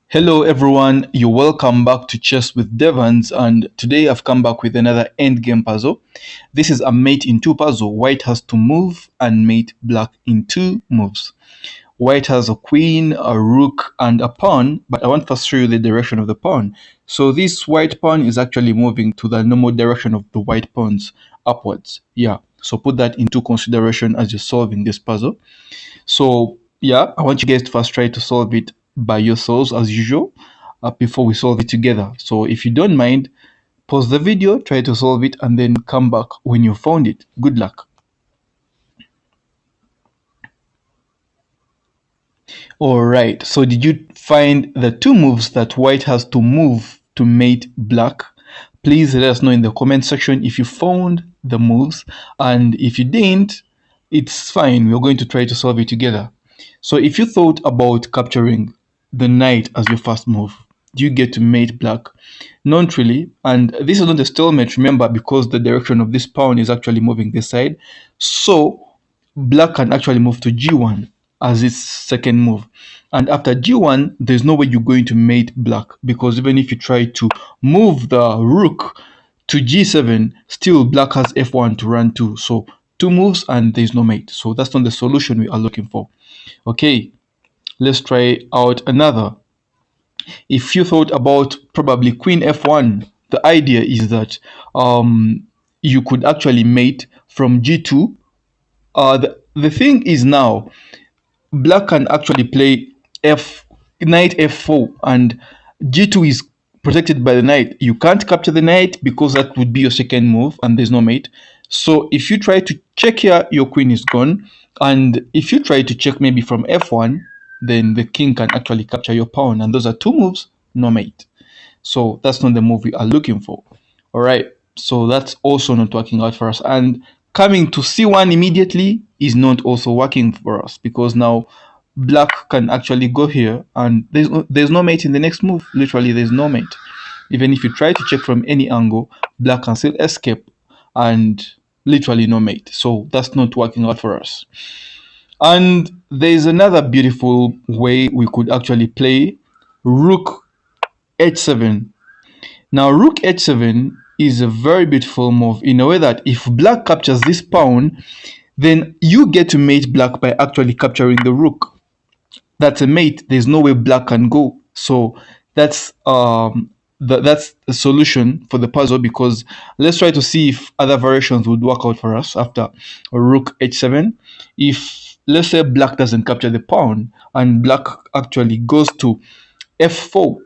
Hello everyone, you're welcome back to Chess with Devans, and today I've come back with another endgame puzzle. This is a mate in two puzzle. White has to move and mate black in two moves. White has a queen, a rook, and a pawn, but I want to first show you the direction of the pawn. So this white pawn is actually moving to the normal direction of the white pawns, upwards. Yeah, so put that into consideration as you're solving this puzzle. So yeah, I want you guys to first try to solve it by yourselves as usual before we solve it together. So if you don't mind, pause the video, try to solve it, and then come back when you found it. Good luck. Alright, so did you find the two moves that white has to move to mate black? Please let us know in the comment section if you found the moves, and if you didn't, it's fine. We're going to try to solve it together. So if you thought about capturing the knight as your first move, do you get to mate black? Not really, and this is not a stalemate, remember, because the direction of this pawn is actually moving this side. So black can actually move to g1 as its second move, and after g1 there's no way you're going to mate black, because even if you try to move the rook to g7, still black has f1 to run to. So two moves and there's no mate, so that's not the solution we are looking for. Okay, let's try out another. If you thought about probably queen f1, the idea is that you could actually mate from g2. The thing is now, black can actually play knight f4, and g2 is protected by the knight. You can't capture the knight because that would be your second move and there's no mate. So if you try to check here, your queen is gone, and if you try to check maybe from f1, then the king can actually capture your pawn, and those are two moves, no mate. So that's not the move we are looking for. All right, so that's also not working out for us, and coming to c1 immediately is not also working for us, because now black can actually go here and there's no mate in the next move. Literally there's no mate. Even if you try to check from any angle, black can still escape, and literally no mate. So that's not working out for us. And there's another beautiful way we could actually play rook h7. Now rook h7 is a very beautiful move in a way that if black captures this pawn, then you get to mate black by actually capturing the rook. That's a mate. There's no way black can go. So that's that's a solution for the puzzle, because let's try to see if other variations would work out for us after rook h7. If let's say black doesn't capture the pawn and black actually goes to f4,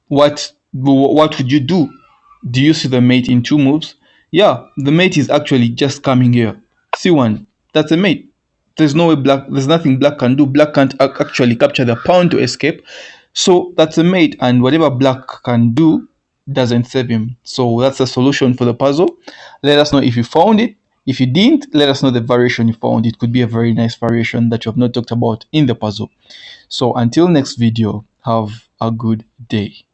what would you do? Do you see the mate in two moves? Yeah, the mate is actually just coming here. c1, that's a mate. There's no way there's nothing black can do. Black can't actually capture the pawn to escape. So that's a mate, and whatever black can do doesn't save him. So that's the solution for the puzzle. Let us know if you found it. If you didn't, let us know the variation you found. It could be a very nice variation that you have not talked about in the puzzle. So until next video, have a good day.